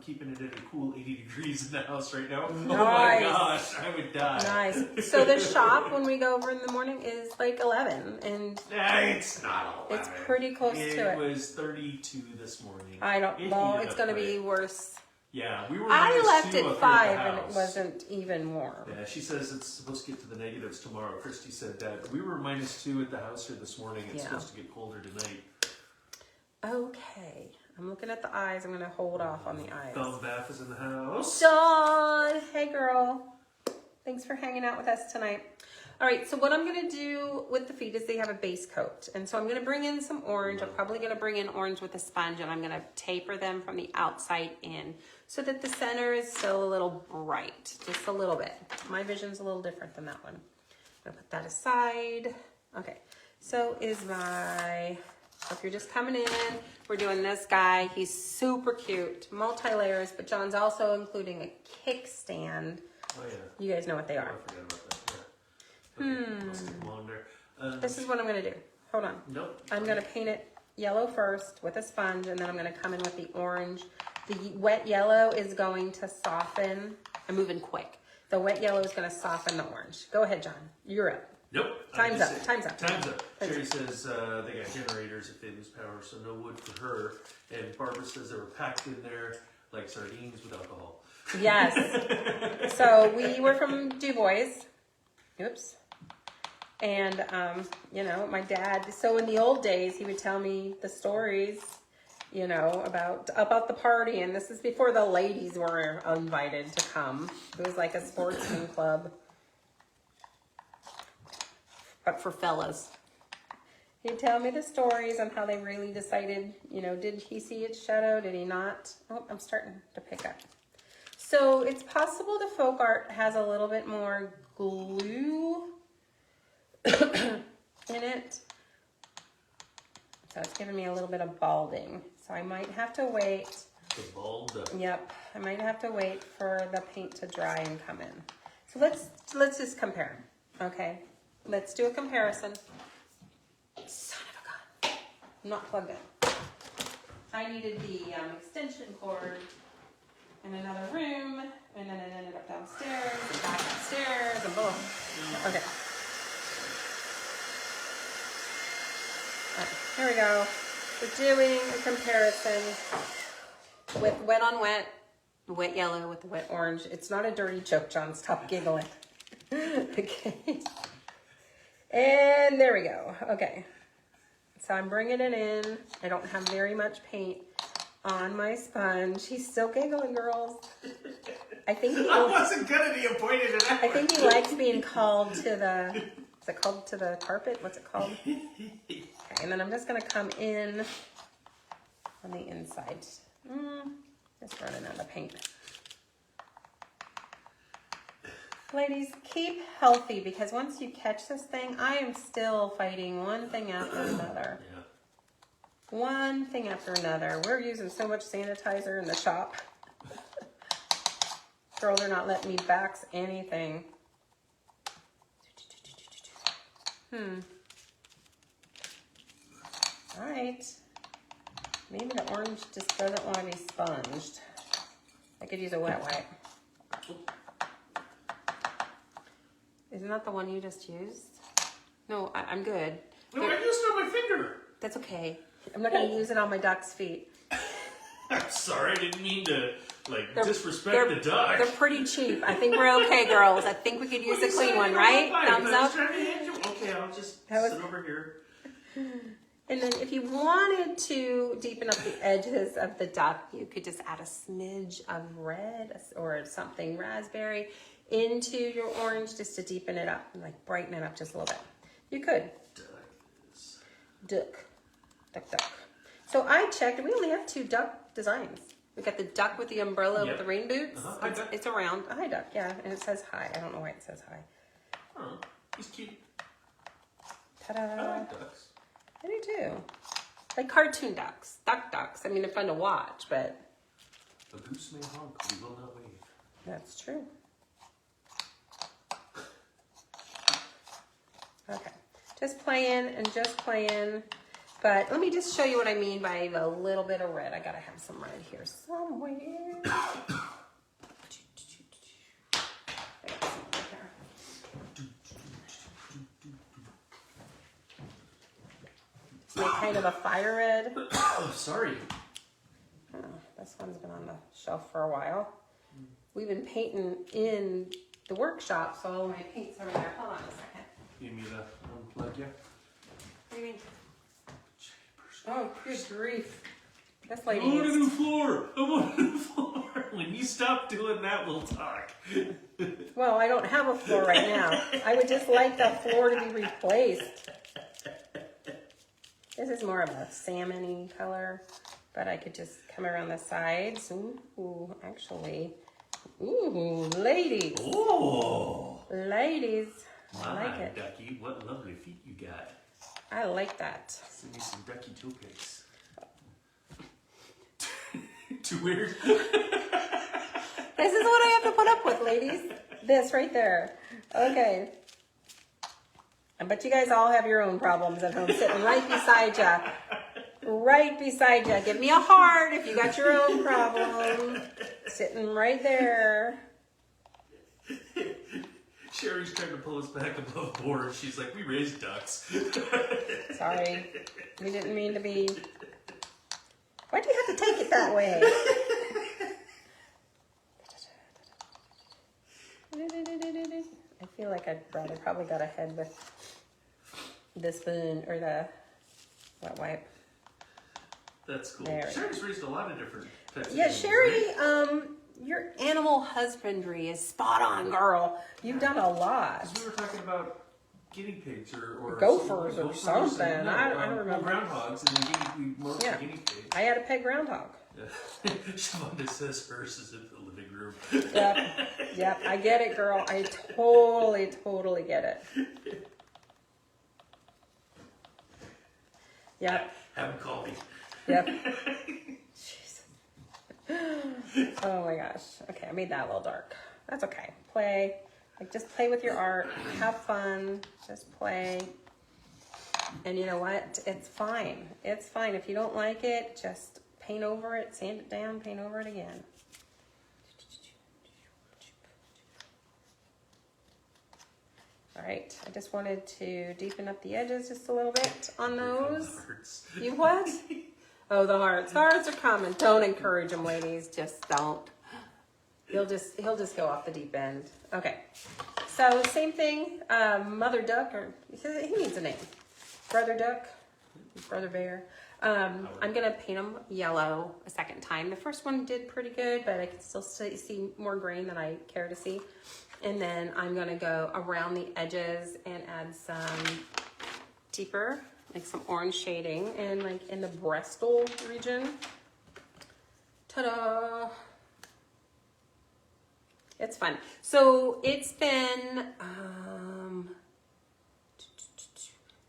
keeping it at a cool 80 degrees in the house right now. Nice. Oh my gosh, I would die. Nice. So the shop, when we go over in the morning, is like 11, and It's not 11. it's pretty close to it. It was 32 this morning. I don't It know. heated It's up going to quick. be worse. Yeah, we were. I left -2 at up here 5, the and it house. wasn't even warm. Yeah, she says it's supposed to get to the negatives tomorrow. Christy said that. We were -2 at the house here this morning. It's Yeah. supposed to get colder tonight. Okay. I'm looking at the eyes. I'm going to hold off on the eyes. Thumb Bath is in the house. Dawn! Hey, girl. Thanks for hanging out with us tonight. All right, so what I'm going to do with the feet is they have a base coat. And so I'm going to bring in some orange. I'm probably going to bring in orange with a sponge, and I'm going to taper them from the outside in so that the center is still a little bright, just a little bit. My vision's a little different than that one. I'm going to put that aside. Okay, so is my... So if you're just coming in, we're doing this guy. He's super cute, multi-layers, but John's also including a kickstand. Oh yeah. You guys know what they are. I forgot about that. Yeah. Okay, let's get them on there. This is what I'm going to do. Hold on. Nope. I'm going to paint it yellow first with a sponge, and then I'm going to come in with the orange. The wet yellow is going to soften. I'm moving quick. The wet yellow is going to soften the orange. Go ahead, John. You're up. Nope. Time's up. Time's up. Time's up. Sherry says they got generators if they lose power, so no wood for her. And Barbara says they were packed in there like sardines with alcohol. Yes. So we were from DuBois. Oops. And, you know, my dad, so in the old days, he would tell me the stories, you know, about the party. And this is before the ladies were invited to come. It was like a sportsman club. But for fellas. He'd tell me the stories on how they really decided, you know, did he see its shadow? Did he not? Oh, I'm starting to pick up. So it's possible the folk art has a little bit more glue in it. So it's giving me a little bit of balding. So I might have to wait. The bald. Yep, I might have to wait for the paint to dry and come in. So let's just compare. Okay, let's do a comparison. Son of a gun, I'm not plugged in. I needed the extension cord in another room, and then it ended up downstairs and back upstairs and boom. Okay. All right, here we go. We're doing a comparison with wet on wet, wet yellow with the wet orange. It's not a dirty joke, John. Stop giggling. Okay. And there we go. Okay. So I'm bringing it in. I don't have very much paint on my sponge. He's still giggling, girls. I think I wasn't gonna be appointed in that. I think he likes being called to the, is it called to the carpet? What's it called? Okay, and then I'm just gonna come in on the inside. Just running out of paint. Ladies, keep healthy because once you catch this thing, I am still fighting one thing after another. Yeah. One thing after another. We're using so much sanitizer in the shop. Girls are not letting me bax anything. All right. Maybe the orange just doesn't want to be sponged. I could use a wet wipe. Isn't that the one you just used? No, I'm good. No, I used it on my finger. That's okay. I'm not going to use it on my duck's feet. I'm sorry, I didn't mean to They're- disrespect the duck. They're pretty cheap. I think we're okay, girls. I think we could use a clean one, right? Thumbs up. Okay, I'll just sit over here. And then if you wanted to deepen up the edges of the duck, you could just add a smidge of red or something raspberry into your orange just to deepen it up and like brighten it up just a little bit. You could. Duck. So I checked and we only have 2 duck designs. We got the duck with the umbrella with the rain boots. Hi, duck. It's around. A hi duck, yeah. And it says hi. I don't know why it says hi. Oh, he's cute. Ta-da. I like ducks. I do too. Like cartoon ducks, ducks. I mean, they're fun to watch, but A goose may honk, we will not wave. that's true. Okay, just playing. But let me just show you what I mean by a little bit of red. I gotta have some red here somewhere. I got some red here. Make kind of a fire red. Oh, sorry. Oh, this one's been on the shelf for a while. We've been painting in the workshop, so all my paint's over there. Hold on a second. You need me to unplug you? What do you mean? Oh, good grief. This I lady want a is... new floor. I want a new floor. When you stop doing that, we'll talk. Well, I don't have a floor right now. I would just like the floor to be replaced. This is more of a salmon-y color, but I could just come around the sides. Ooh, actually. Ooh, ladies. Oh. Ladies. I My like it. ducky, what lovely feet you got. I like that. Send me some ducky toe pics. Too weird? This is what I have to put up with, ladies. This right there. Okay. I bet you guys all have your own problems at home sitting right beside you. Right beside you. Give me a heart if you got your own problem. Sitting right there. Sherry's trying to pull us back above board. She's like, we raised ducks. Sorry. We didn't mean to be... Why'd you have to take it that way? I feel like I'd rather probably got ahead with the spoon or the wet wipe. That's cool. There. Sherry's raised a lot of different types of Yeah, animals, Sherry, right? your animal husbandry is spot on, girl. You've done a lot. 'Cause we were talking about guinea pigs or Gophers or and- something. No, I don't remember. Groundhogs and then we mostly Yeah. guinea pigs. I had a peg groundhog. Shavonda says hers is in the living room. Yep, I get it, girl. I totally get it. Yep, Have him call me. yep. Jesus. Oh my gosh. Okay, I made that a little dark. That's okay. Play. Like, just play with your art. Have fun. Just play. And you know what? It's fine. It's fine. If you don't like it, just paint over it, sand it down, paint over it again. All right, I just wanted to deepen up the edges just a little bit on those. Hurts. You what? Oh, the hearts. The hearts are coming. Don't encourage them, ladies. Just don't. He'll just go off the deep end. Okay. So same thing. Mother duck, or he needs a name. Brother duck. Brother Bear. I'm gonna paint them yellow a second time. The first one did pretty good, but I can still see more green than I care to see. And then I'm gonna go around the edges and add some deeper, like some orange shading, and like in the Bristol region. Ta-da! It's fun. So it's been,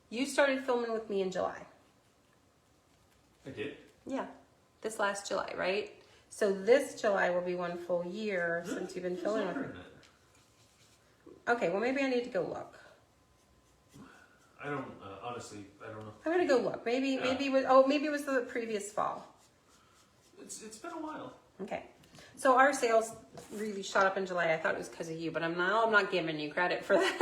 you started filming with me in July. I did. Yeah, this last July, right? So this July will be 1 full year since you've been filming with me. Okay, well maybe I need to go look. I don't, honestly, I don't know. I'm gonna go look. Maybe it was the previous fall. It's been a while. Okay. So our sales really shot up in July. I thought it was because of you, but I'm not giving you credit for that.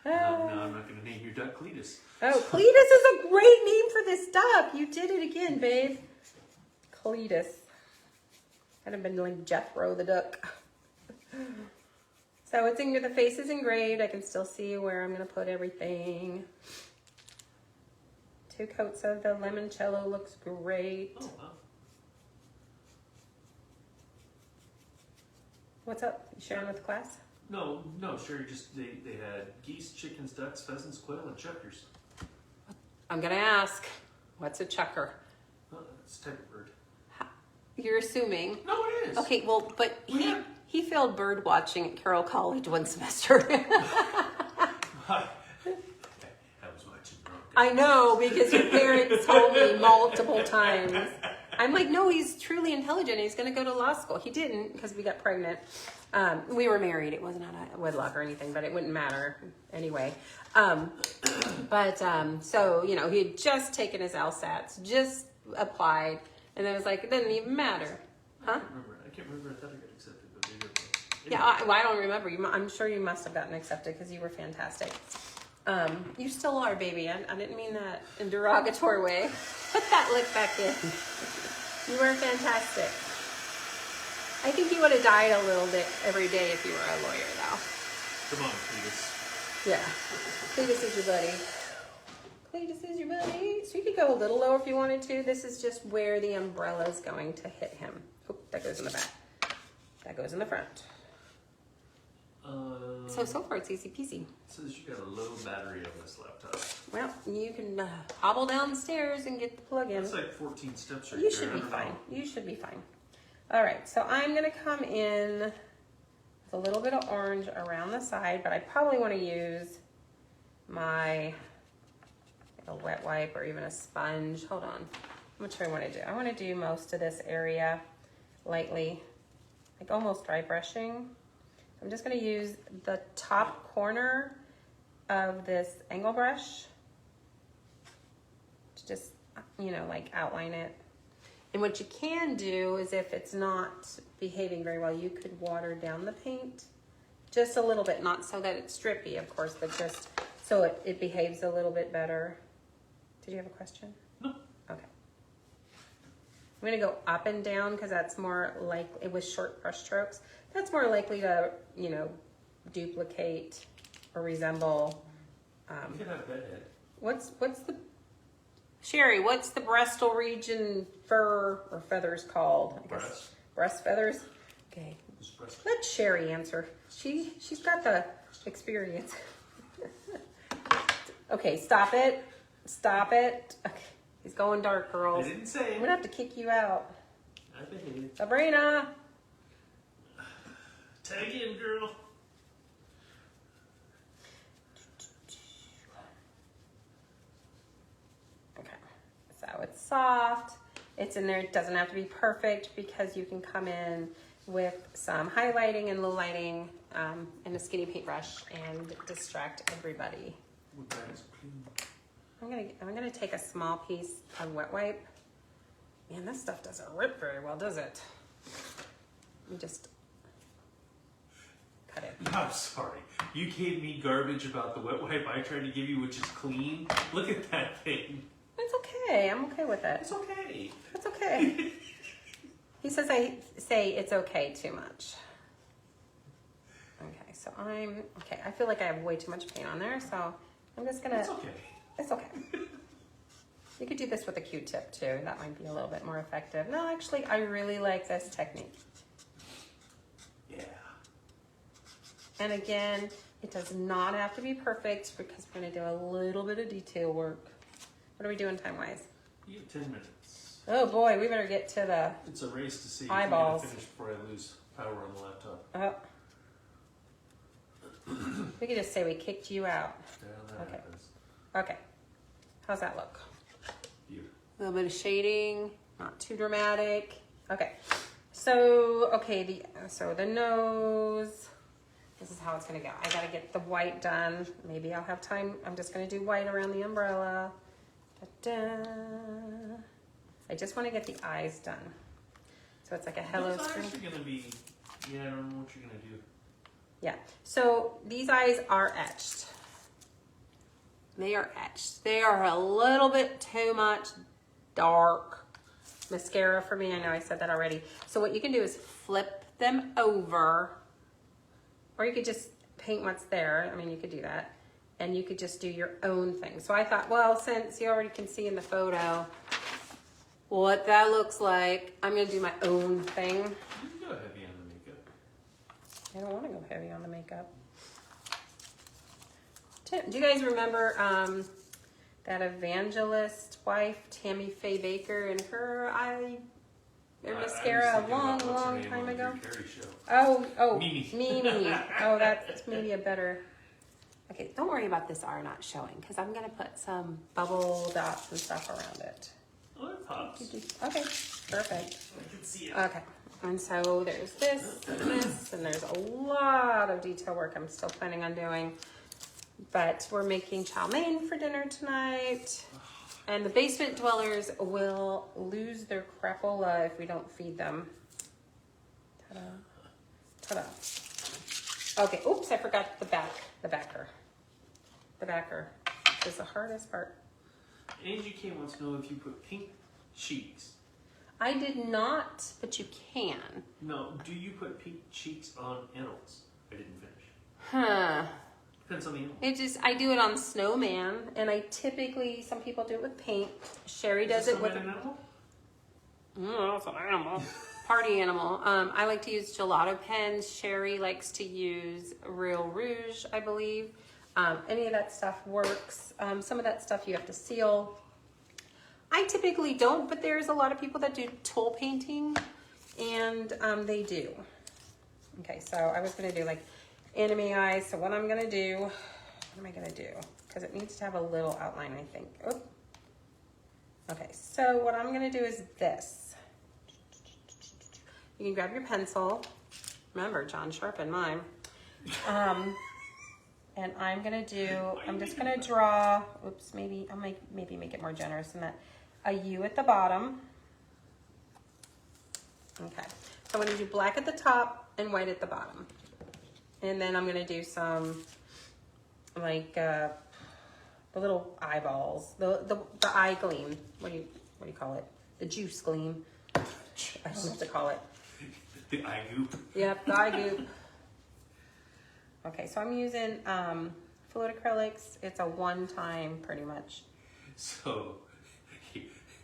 No, I'm not going to name your duck Cletus. Oh, Cletus is a great name for this duck. You did it again, babe. Cletus. I'd have been like Jethro the duck. So it's the face is engraved. I can still see where I'm going to put everything. 2 coats of the limoncello looks great. Oh, wow. What's up? You sharing with the class? No, Sherry just, they had geese, chickens, ducks, pheasants, quail, and chuckers. I'm going to ask, what's a chucker? Oh, it's a type of bird. You're assuming. No, it is. Okay, well, but Yeah. he failed bird watching at Carroll College one semester. I was watching wrong. I know, because your parents told me multiple times. I'm like, no, he's truly intelligent. He's going to go to law school. He didn't because we got pregnant. We were married. It wasn't out of wedlock or anything, but it wouldn't matter anyway. So, you know, he had just taken his LSATs, just applied, and then it was like, it doesn't even matter. Huh? I can't remember. I thought I got accepted, but maybe okay. Yeah, I don't remember. I'm sure you must have gotten accepted because you were fantastic. You still are, baby. I didn't mean that in a derogatory way. Put that lick back in. You were fantastic. I think you would have died a little bit every day if you were a lawyer, though. Come on, Cletus. Yeah. Cletus is your buddy. Cletus is your buddy. So you could go a little lower if you wanted to. This is just where the umbrella is going to hit him. Oh, that goes in the back. That goes in the front. So far it's easy peasy. It says you got a low battery on this laptop. Well, you can hobble down the stairs and get the plug in. That's like 14 steps right You there. should I be don't fine. know. You should be fine. All right, so I'm going to come in with a little bit of orange around the side, but I probably want to use my wet wipe or even a sponge. Hold on. How much do I want to do? I want to do most of this area lightly, like almost dry brushing. I'm just going to use the top corner of this angle brush to just, you know, like outline it. And what you can do is if it's not behaving very well, you could water down the paint just a little bit, not so that it's drippy, of course, but just so it behaves a little bit better. Did you have a question? No. Okay. I'm gonna go up and down because that's more like, it was short brush strokes. That's more likely to, you know, duplicate or resemble. You can have a bedhead. What's the, Sherry, what's the Bristol region fur or feathers called? I guess. Breast. Breast feathers? Okay. It's breast. Let Sherry answer. She's got the experience. Okay, stop it. Stop it. Okay. He's going dark, I girls. didn't say I'm gonna have to kick you out. I behaved. Sabrina! Tag in, girl. Okay, so it's soft. It's in there. It doesn't have to be perfect because you can come in with some highlighting and low lighting and a skinny paintbrush and distract everybody. What bag is clean? I'm gonna take a small piece of wet wipe. Man, this stuff doesn't rip very well, does it? You just cut it. I'm sorry. You gave me garbage about the wet wipe I tried to give you, which is clean. Look at that thing. It's okay. I'm okay with it. It's okay. It's okay. He says I say it's okay too much. Okay, so I feel like I have way too much paint on there, so I'm just gonna. It's okay. It's okay. You could do this with a Q-tip too. That might be a little bit more effective. No, actually, I really like this technique. Yeah. And again, it does not have to be perfect because we're gonna do a little bit of detail work. What are we doing time-wise? You have 10 minutes. Oh boy, we better get to the It's a race to see eyeballs. if we can finish before I lose power on the laptop. We could just say we kicked you out. Yeah, that Okay. happens. Okay. How's that look? Beautiful. A little bit of shading, not too dramatic. Okay. So, okay, so the nose, this is how it's gonna go. I gotta get the white done. Maybe I'll have time. I'm just gonna do white around the umbrella. Da-da. I just wanna get the eyes done. So it's like a hello Those spring. eyes are gonna be, yeah, I don't know what you're gonna do. Yeah, so these eyes are etched. They are etched. They are a little bit too much dark mascara for me. I know I said that already. So what you can do is flip them over, or you could just paint what's there. I mean, you could do that. And you could just do your own thing. So I thought, well, since you already can see in the photo what that looks like, I'm gonna do my own thing. You can go heavy on the makeup. I don't want to go heavy on the makeup. Do you guys remember that evangelist wife, Tammy Faye Baker, and her mascara a long time ago? Oh, Mimi. Oh, that's maybe a better. Okay, don't worry about this R not showing because I'm gonna put some bubble dots and stuff around it. Oh, that pops. Okay, perfect. I can see it. Okay, and so there's this, and there's a lot of detail work I'm still planning on doing. But we're making chow mein for dinner tonight. And the basement dwellers will lose their crapola if we don't feed them. Ta-da. Ta-da. Okay, oops, I forgot the backer. The backer is the hardest part. Angie K wants to know if you put pink cheeks. I did not, but you can. No, do you put pink cheeks on animals? I didn't finish. Huh. Depends on the animal. I do it on snowman, and I typically, some people do it with paint. Sherry does it with an animal? No, it's an animal. Party animal. I like to use gelato pens. Sherry likes to use Real Rouge, I believe. Any of that stuff works. Some of that stuff you have to seal. I typically don't, but there's a lot of people that do tool painting, and they do. Okay, so I was gonna do like anime eyes. So what I'm gonna do, what am I gonna do? Because it needs to have a little outline, I think. Oh. Okay, so what I'm gonna do is this. You can grab your pencil. Remember, John sharpened mine. And I'm just gonna draw, oops, maybe I'll maybe make it more generous than that. A U at the bottom. Okay, so I'm gonna do black at the top and white at the bottom. And then I'm gonna do some, like, the little eyeballs, the eye gleam. What do you call it? The juice gleam. I don't know what to call it. The eye goop. Yep, the eye goop. Okay, so I'm using fluid acrylics. It's a one-time, pretty much. So,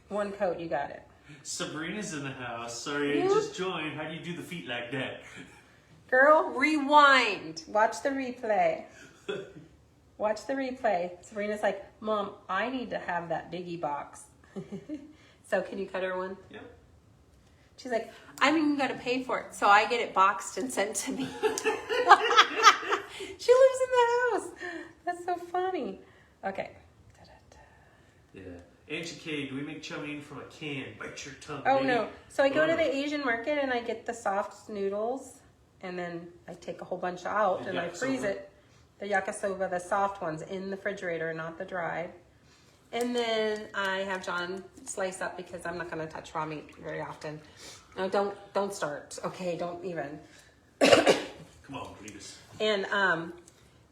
One coat, you got it. Sabrina's in the house. Sorry, I just joined. How do you do the feet like that? Girl, rewind. Watch the replay. Watch the replay. Sabrina's like, Mom, I need to have that biggie box. So can you cut her one? Yep. She's like, I haven't even got to pay for it, so I get it boxed and sent to me. She lives in the house. That's so funny. Okay. Yeah. Angie K, do we make chow mein from a can? Bite your tongue. Oh, baby. no. So I go to the Asian market and I get the soft noodles, and then I take a whole bunch out The and I freeze yakisoba. it. The yakisoba, the soft ones, in the refrigerator, not the dried. And then I have John slice up because I'm not going to touch raw meat very often. No, don't start. Okay, don't even. Come on, Cletus. And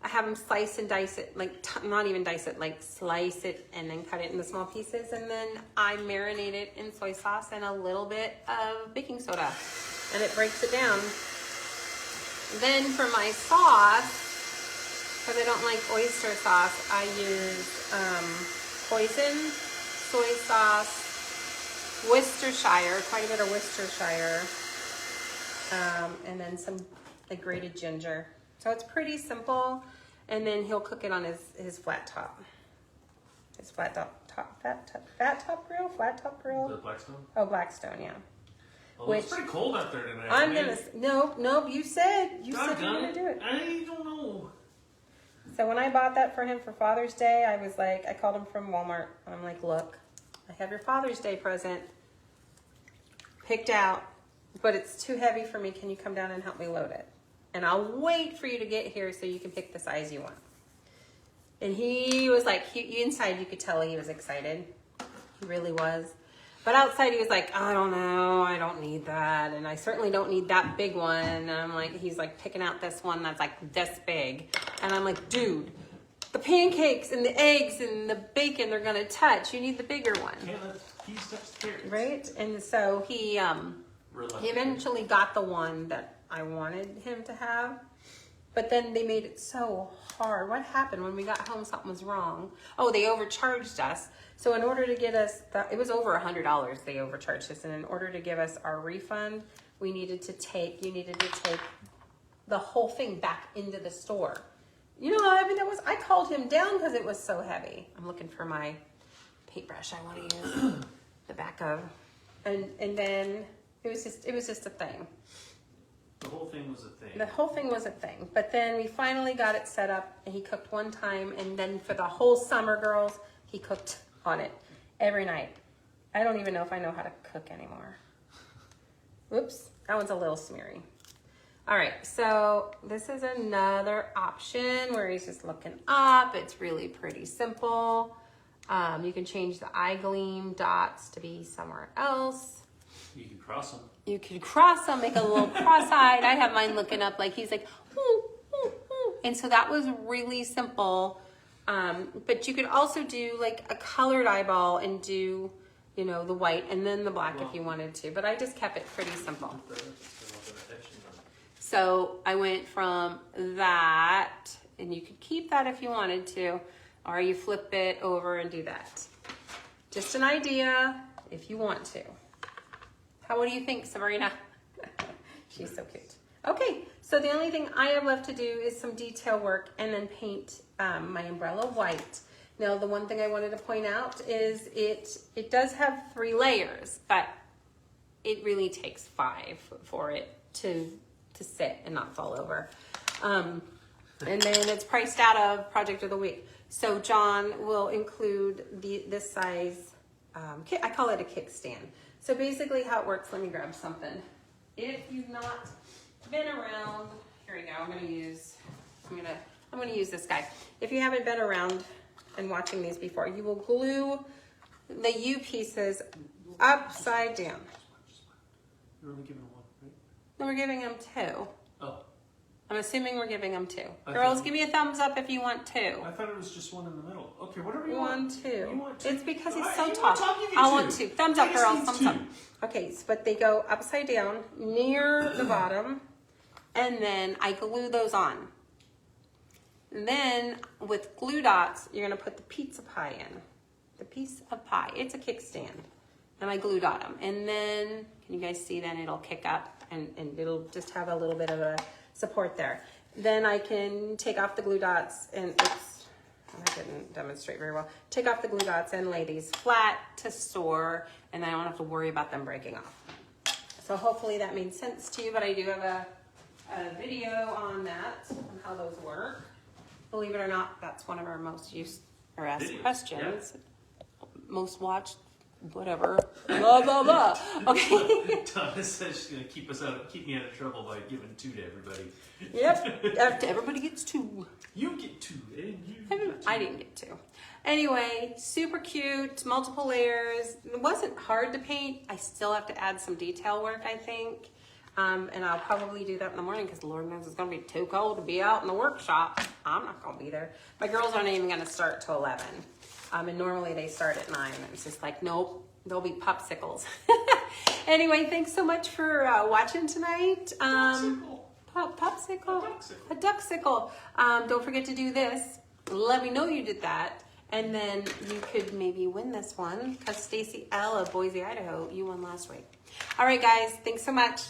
I have him slice and dice it, like not even dice it, like slice it and then cut it into small pieces. And then I marinate it in soy sauce and a little bit of baking soda, and it breaks it down. Then for my sauce, because I don't like oyster sauce, I use Poison, soy sauce, Worcestershire, quite a bit of Worcestershire, and then some like grated ginger. So it's pretty simple, and then he'll cook it on his flat top. His fat top grill? The Blackstone? Oh, Blackstone, yeah. Well, it's pretty cold out there tonight. I'm gonna, nope, you said you were gonna do it. I don't know. So when I bought that for him for Father's Day, I was like, I called him from Walmart, and I'm like, look, I have your Father's Day present picked out, but it's too heavy for me. Can you come down and help me load it? And I'll wait for you to get here so you can pick the size you want. And he was like, inside you could tell he was excited. He really was. But outside he was like, I don't know, I don't need that. And I certainly don't need that big one. And I'm like, he's like picking out this one that's like this big. And I'm like, dude, the pancakes and the eggs and the bacon are gonna touch. You need the bigger one. Can't let peas touch the carrots. Right? And so he eventually got the one that I wanted him to have. But then they made it so hard. What happened when we got home? Something was wrong. Oh, they overcharged us. So in order to get us, it was over $100 they overcharged us. And in order to give us our refund, you needed to take the whole thing back into the store. You know, I mean, I called him down because it was so heavy. I'm looking for my paintbrush I want to use. The back of, and then it was just a thing. The whole thing was a thing. The whole thing was a thing. But then we finally got it set up, and he cooked one time, and then for the whole summer, girls, he cooked on it every night. I don't even know if I know how to cook anymore. Whoops, that one's a little smeary. All right, so this is another option where he's just looking up. It's really pretty simple. You can change the eye gleam dots to be somewhere else. You can cross them. You could cross them, make a little cross-eyed. I have mine looking up like he's like, ooh, ooh, ooh. And so that was really simple. But you could also do like a colored eyeball and do, you know, the white and then the black if you wanted to. But I just kept it pretty simple. So I went from that, and you could keep that if you wanted to, or you flip it over and do that. Just an idea if you want to. What do you think, Sabrina? She's so cute. Okay, so the only thing I have left to do is some detail work and then paint my umbrella white. Now, the one thing I wanted to point out is it does have 3 layers, but it really takes 5 for it to sit and not fall over. And then it's priced out of Project of the Week. So John will include this size, I call it a kickstand. So basically how it works, let me grab something. If you've not been around, here we go, I'm gonna use this guy. If you haven't been around and watching these before, you will glue the U pieces upside down. You're only giving 1, right? No, we're giving them 2. Oh. I'm assuming we're giving them 2. I Girls, thought- give me a thumbs up if you want 2. I thought it was just 1 in the middle. Okay, whatever you want. 1, 2. You want 2? It's because he's All so right, tall. I want 2. Thumbs up, I just girls. need Thumbs 2. up. Okay, but they go upside down near the bottom, and then I glue those on. And then with glue dots, you're gonna put the pizza pie in. The piece of pie. It's a kickstand. And I glue dot them. And then, can you guys see then it'll kick up and it'll just have a little bit of a support there. Then I can take off the glue dots and I didn't demonstrate very well. Take off the glue dots and lay these flat to store, and then I don't have to worry about them breaking off. So hopefully that made sense to you, but I do have a video on that, on how those work. Believe it or not, that's one of our most used or asked Videos, questions. Yeah. Most watched, whatever, blah, blah, blah. Okay. Donna says she's going to keep me out of trouble by giving 2 to everybody. Yep, everybody gets 2. You get 2, and you get 2. I didn't get 2. Anyway, super cute, multiple layers. It wasn't hard to paint. I still have to add some detail work, I think. And I'll probably do that in the morning because Lord knows it's going to be too cold to be out in the workshop. I'm not going to be there. My girls aren't even going to start till 11. And normally they start at 9. And it's just like, nope, they'll be popsicles. Anyway, thanks so much for watching tonight. popsicle. A duxicle. A duxicle. Don't forget to do this. Let me know you did that. And then you could maybe win this one because Stacy L of Boise, Idaho, you won last week. All right, guys. Thanks so much.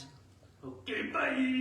Okay, bye.